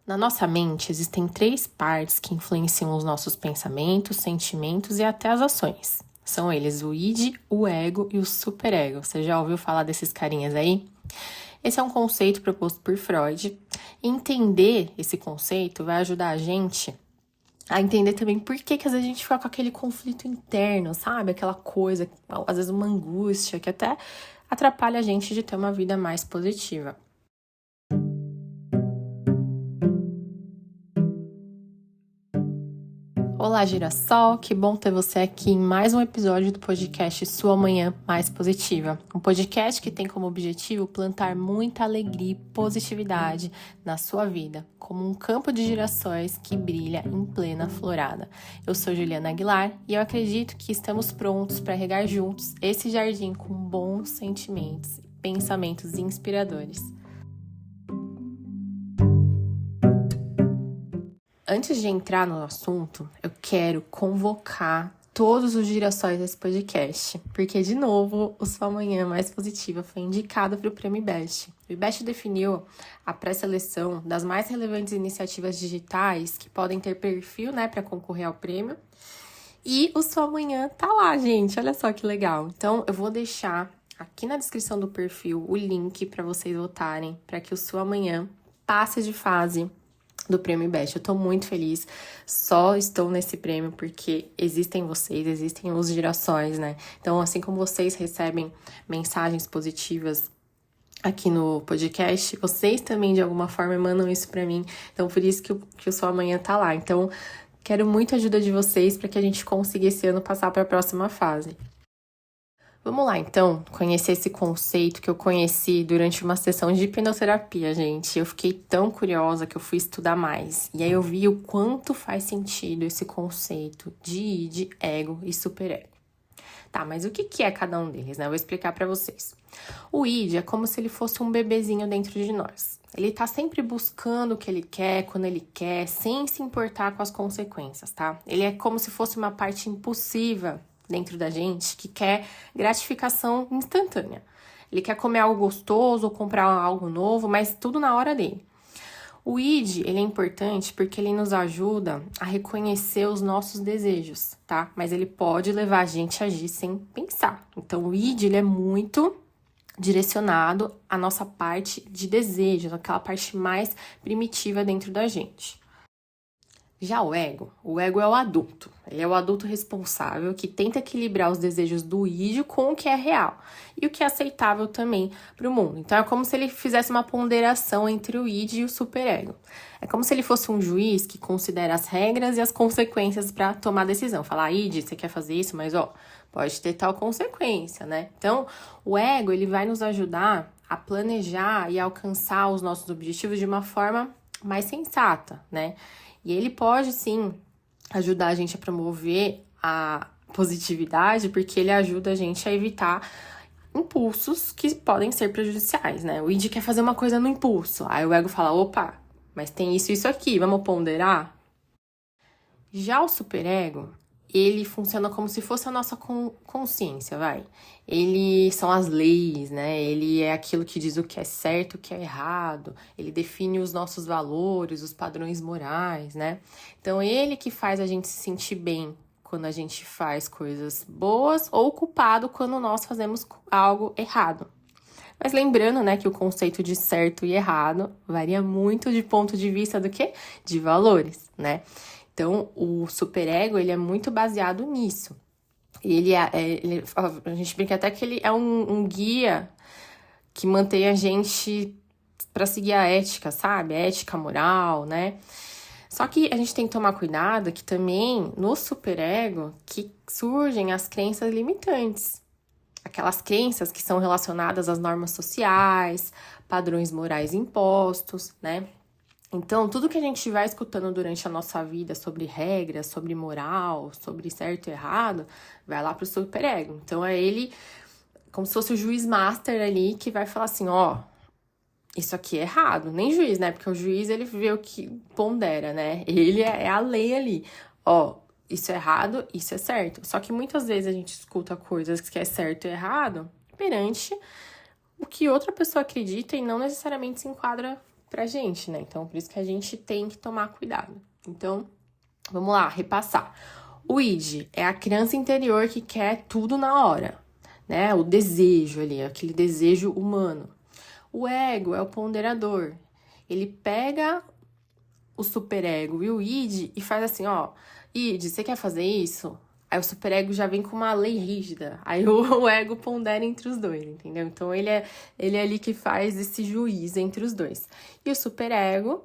Na nossa mente, existem 3 partes que influenciam os nossos pensamentos, sentimentos e até as ações. São eles o id, o ego e o superego. Você já ouviu falar desses carinhas aí? Esse é um conceito proposto por Freud. E entender esse conceito vai ajudar a gente a entender também por que às vezes a gente fica com aquele conflito interno, sabe? Aquela coisa, às vezes uma angústia que até atrapalha a gente de ter uma vida mais positiva. Olá, Girassol, que bom ter você aqui em mais um episódio do podcast Sua Manhã Mais Positiva. Um podcast que tem como objetivo plantar muita alegria e positividade na sua vida, como um campo de girassóis que brilha em plena florada. Eu sou Juliana Aguilar e eu acredito que estamos prontos para regar juntos esse jardim com bons sentimentos e pensamentos inspiradores. Antes de entrar no assunto, eu quero convocar todos os girassóis desse podcast, porque, de novo, o Sua Manhã Mais Positiva foi indicado para o Prêmio IBEST. O IBEST definiu a pré-seleção das mais relevantes iniciativas digitais que podem ter perfil, para concorrer ao prêmio. E o Sua Manhã tá lá, gente. Olha só que legal. Então, eu vou deixar aqui na descrição do perfil o link para vocês votarem, para que o Sua Manhã passe de fase do Prêmio IBEST. Eu tô muito feliz, só estou nesse prêmio porque existem vocês, existem os girassóis, Então, assim como vocês recebem mensagens positivas aqui no podcast, vocês também, de alguma forma, mandam isso pra mim. Então, por isso que o Sua Manhã tá lá. Então, quero muito a ajuda de vocês para que a gente consiga esse ano passar para a próxima fase. Vamos lá, então, conhecer esse conceito que eu conheci durante uma sessão de hipnoterapia, gente. Eu fiquei tão curiosa que eu fui estudar mais. E aí eu vi o quanto faz sentido esse conceito de id, ego e superego. Tá, mas o que é cada um deles, Eu vou explicar pra vocês. O id é como se ele fosse um bebezinho dentro de nós. Ele tá sempre buscando o que ele quer, quando ele quer, sem se importar com as consequências, tá? Ele é como se fosse uma parte impulsiva dentro da gente que quer gratificação instantânea. Ele quer comer algo gostoso ou comprar algo novo, mas tudo na hora dele. O id, ele é importante porque ele nos ajuda a reconhecer os nossos desejos, tá? Mas ele pode levar a gente a agir sem pensar. Então, o id, ele é muito direcionado à nossa parte de desejos, aquela parte mais primitiva dentro da gente. Já o ego é o adulto. Ele é o adulto responsável que tenta equilibrar os desejos do id com o que é real e o que é aceitável também para o mundo. Então, é como se ele fizesse uma ponderação entre o id e o superego. É como se ele fosse um juiz que considera as regras e as consequências para tomar decisão. Falar, id, você quer fazer isso, mas pode ter tal consequência, Então, o ego, ele vai nos ajudar a planejar e alcançar os nossos objetivos de uma forma mais sensata, E ele pode, sim, ajudar a gente a promover a positividade, porque ele ajuda a gente a evitar impulsos que podem ser prejudiciais, O id quer fazer uma coisa no impulso. Aí o ego fala, opa, mas tem isso aqui, vamos ponderar? Já o superego, ele funciona como se fosse a nossa consciência, Ele são as leis, Ele é aquilo que diz o que é certo, o que é errado. Ele define os nossos valores, os padrões morais, Então, ele que faz a gente se sentir bem quando a gente faz coisas boas ou culpado quando nós fazemos algo errado. Mas lembrando, que o conceito de certo e errado varia muito de ponto de vista do quê? De valores, Então, o superego, ele é muito baseado nisso. A gente brinca até que ele é um guia que mantém a gente para seguir a ética, sabe? A ética moral, Só que a gente tem que tomar cuidado que também no superego que surgem as crenças limitantes. Aquelas crenças que são relacionadas às normas sociais, padrões morais impostos, Então, tudo que a gente vai escutando durante a nossa vida sobre regras, sobre moral, sobre certo e errado, vai lá pro superego. Então, é ele como se fosse o juiz master ali que vai falar assim, isso aqui é errado. Nem juiz, Porque o juiz, ele vê o que pondera, Ele é a lei ali. Isso é errado, isso é certo. Só que muitas vezes a gente escuta coisas que é certo e errado perante o que outra pessoa acredita e não necessariamente se enquadra pra gente, né? Então, por isso que a gente tem que tomar cuidado. Então, vamos lá, repassar. O id é a criança interior que quer tudo na hora, né? O desejo ali, aquele desejo humano. O ego é o ponderador. Ele pega o superego e o id e faz assim, ó, id, você quer fazer isso? Aí o superego já vem com uma lei rígida. Aí o ego pondera entre os dois, entendeu? Então ele é ali que faz esse juiz entre os dois. E o superego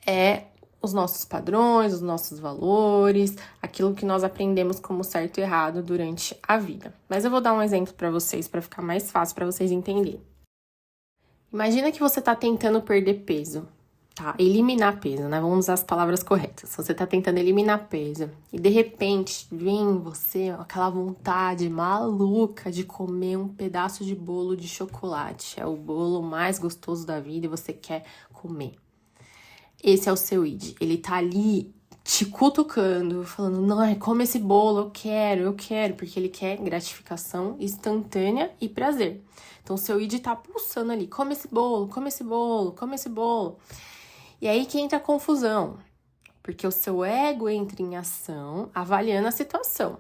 é os nossos padrões, os nossos valores, aquilo que nós aprendemos como certo e errado durante a vida. Mas eu vou dar um exemplo para vocês, para ficar mais fácil para vocês entenderem. Imagina que você tá tentando perder peso, tá? Eliminar peso, né? Vamos usar as palavras corretas. Você tá tentando eliminar peso e de repente vem em você aquela vontade maluca de comer um pedaço de bolo de chocolate. É o bolo mais gostoso da vida e você quer comer. Esse é o seu id. Ele tá ali te cutucando, falando, não, come esse bolo, eu quero, porque ele quer gratificação instantânea e prazer. Então, o seu id tá pulsando ali, come esse bolo, come esse bolo, come esse bolo. E aí que entra a confusão, porque o seu ego entra em ação, avaliando a situação.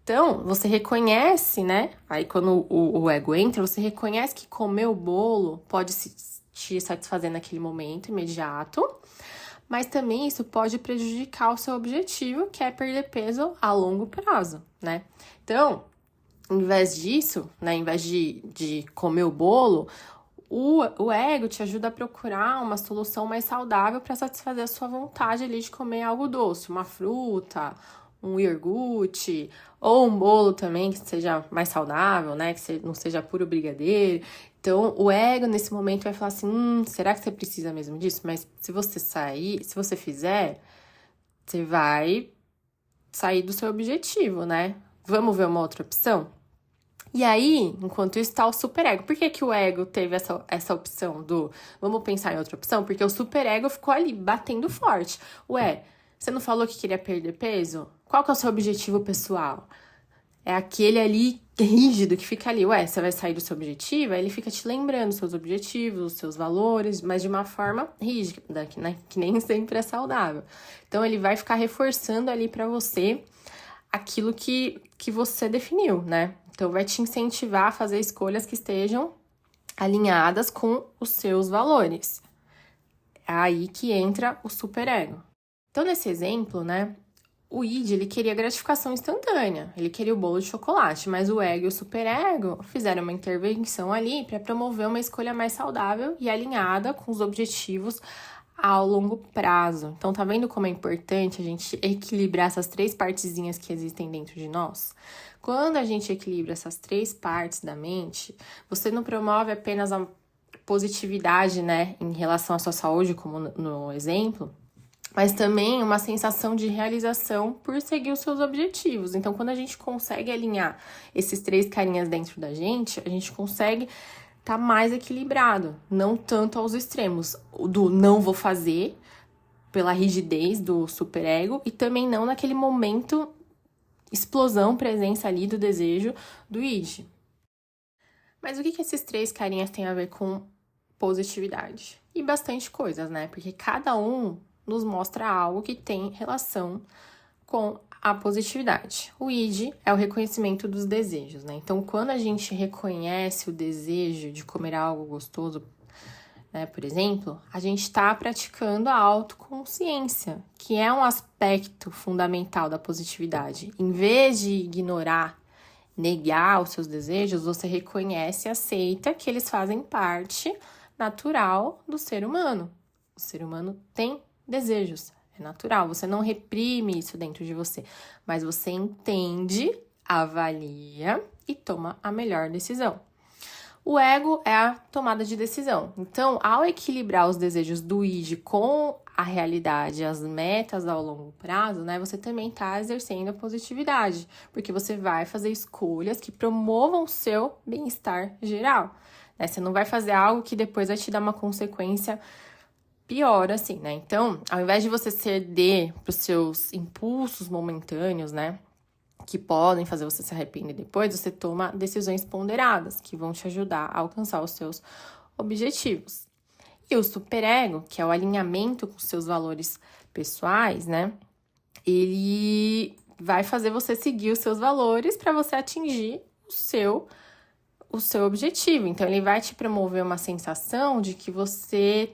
Então, você reconhece, né? Aí, quando o ego entra, você reconhece que comer o bolo pode te satisfazer naquele momento imediato, mas também isso pode prejudicar o seu objetivo, que é perder peso a longo prazo, né? Então, em vez disso, né, em vez de comer o bolo, o ego te ajuda a procurar uma solução mais saudável para satisfazer a sua vontade ali de comer algo doce, uma fruta, um iogurte, ou um bolo também que seja mais saudável, né, que não seja puro brigadeiro. Então, o ego, nesse momento, vai falar assim, será que você precisa mesmo disso? Mas se você fizer, você vai sair do seu objetivo, né? Vamos ver uma outra opção? E aí, enquanto isso, tá o superego. Por que o ego teve essa opção do... Vamos pensar em outra opção? Porque o superego ficou ali, batendo forte. Ué, você não falou que queria perder peso? Qual que é o seu objetivo pessoal? É aquele ali rígido que fica ali. Ué, você vai sair do seu objetivo? Aí ele fica te lembrando os seus objetivos, os seus valores, mas de uma forma rígida, que nem sempre é saudável. Então, ele vai ficar reforçando ali pra você aquilo que você definiu, né? Então, vai te incentivar a fazer escolhas que estejam alinhadas com os seus valores. É aí que entra o superego. Então, nesse exemplo, né? O id, ele queria gratificação instantânea, ele queria o bolo de chocolate, mas o ego e o superego fizeram uma intervenção ali para promover uma escolha mais saudável e alinhada com os objetivos ao longo prazo. Então, tá vendo como é importante a gente equilibrar essas três partezinhas que existem dentro de nós? Quando a gente equilibra essas três partes da mente, você não promove apenas a positividade, né, em relação à sua saúde, como no exemplo, mas também uma sensação de realização por seguir os seus objetivos. Então, quando a gente consegue alinhar esses três carinhas dentro da gente, a gente consegue estar mais equilibrado, não tanto aos extremos do não vou fazer, pela rigidez do superego, e também não naquele momento explosão, presença ali do desejo do id. Mas o que esses três carinhas têm a ver com positividade? E bastante coisas, né? Porque cada um nos mostra algo que tem relação com a positividade. O id é o reconhecimento dos desejos, né? Então, quando a gente reconhece o desejo de comer algo gostoso, né, por exemplo, a gente está praticando a autoconsciência, que é um aspecto fundamental da positividade. Em vez de ignorar, negar os seus desejos, você reconhece e aceita que eles fazem parte natural do ser humano. O ser humano tem desejos, é natural, você não reprime isso dentro de você, mas você entende, avalia e toma a melhor decisão. O ego é a tomada de decisão. Então, ao equilibrar os desejos do id com a realidade, as metas ao longo prazo, né, você também está exercendo a positividade, porque você vai fazer escolhas que promovam o seu bem-estar geral, né? Você não vai fazer algo que depois vai te dar uma consequência pior, assim, né? Então, ao invés de você ceder para os seus impulsos momentâneos, né, que podem fazer você se arrepender depois, você toma decisões ponderadas, que vão te ajudar a alcançar os seus objetivos. E o superego, que é o alinhamento com seus valores pessoais, né? Ele vai fazer você seguir os seus valores para você atingir o seu objetivo. Então, ele vai te promover uma sensação de que você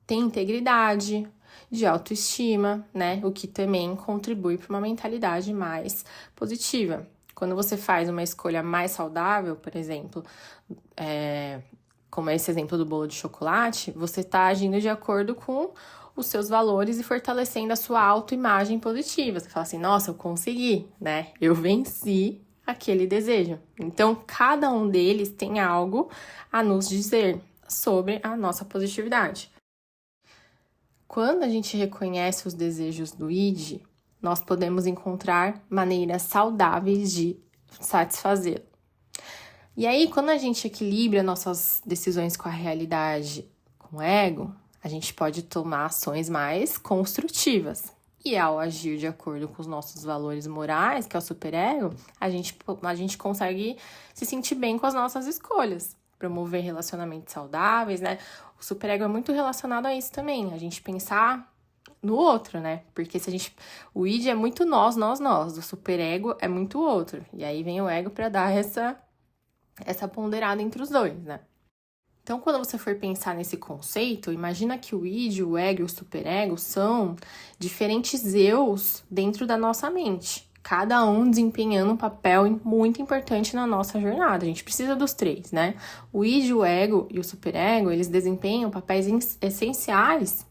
tem integridade, de autoestima, né? O que também contribui para uma mentalidade mais positiva. Quando você faz uma escolha mais saudável, por exemplo, como esse exemplo do bolo de chocolate, você está agindo de acordo com os seus valores e fortalecendo a sua autoimagem positiva. Você fala assim, nossa, eu consegui, né? Eu venci aquele desejo. Então, cada um deles tem algo a nos dizer sobre a nossa positividade. Quando a gente reconhece os desejos do id, nós podemos encontrar maneiras saudáveis de satisfazê-lo. E aí, quando a gente equilibra nossas decisões com a realidade, com o ego, a gente pode tomar ações mais construtivas. E ao agir de acordo com os nossos valores morais, que é o superego, a gente consegue se sentir bem com as nossas escolhas. Promover relacionamentos saudáveis, né? O superego é muito relacionado a isso também. A gente pensar no outro, né? Porque o id é muito nós. O superego é muito outro. E aí vem o ego para dar essa ponderada entre os dois, né? Então, quando você for pensar nesse conceito, imagina que o id, o ego e o superego são diferentes eus dentro da nossa mente. Cada um desempenhando um papel muito importante na nossa jornada. A gente precisa dos três, né? O id, o ego e o superego, eles desempenham papéis essenciais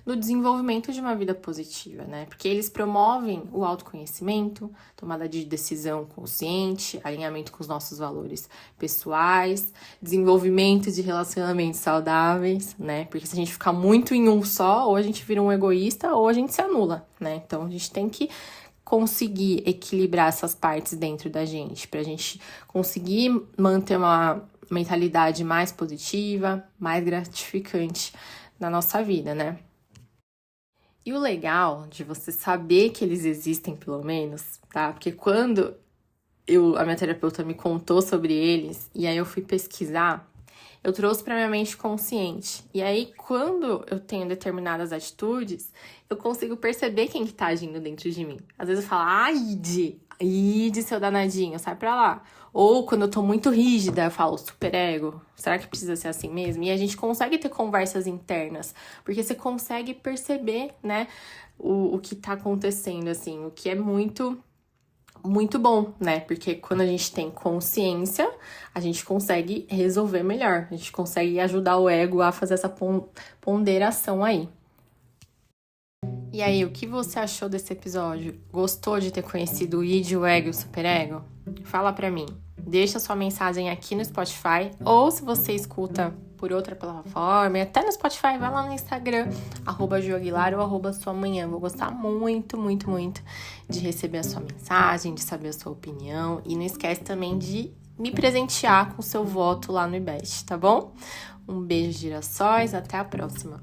no desenvolvimento de uma vida positiva, né? Porque eles promovem o autoconhecimento, tomada de decisão consciente, alinhamento com os nossos valores pessoais, desenvolvimento de relacionamentos saudáveis, né? Porque se a gente ficar muito em um só, ou a gente vira um egoísta, ou a gente se anula, né? Então, a gente tem que conseguir equilibrar essas partes dentro da gente, pra gente conseguir manter uma mentalidade mais positiva, mais gratificante na nossa vida, né? E o legal de você saber que eles existem, pelo menos, tá? Porque quando a minha terapeuta me contou sobre eles, e aí eu fui pesquisar, eu trouxe para minha mente consciente. E aí, quando eu tenho determinadas atitudes, eu consigo perceber quem que tá agindo dentro de mim. Às vezes eu falo, id, seu danadinho, sai pra lá. Ou quando eu tô muito rígida, eu falo, superego, será que precisa ser assim mesmo? E a gente consegue ter conversas internas, porque você consegue perceber, né, o que tá acontecendo, assim, o que é muito bom, né? Porque quando a gente tem consciência, a gente consegue resolver melhor. A gente consegue ajudar o ego a fazer essa ponderação aí. E aí, o que você achou desse episódio? Gostou de ter conhecido o id, o ego e o superego? Fala pra mim. Deixa sua mensagem aqui no Spotify, ou se você escuta por outra plataforma, e até no Spotify, vai lá no Instagram, @joaguilar ou @suamanhã. Vou gostar muito, muito, muito de receber a sua mensagem, de saber a sua opinião. E não esquece também de me presentear com o seu voto lá no IBEST, tá bom? Um beijo, girassóis, até a próxima!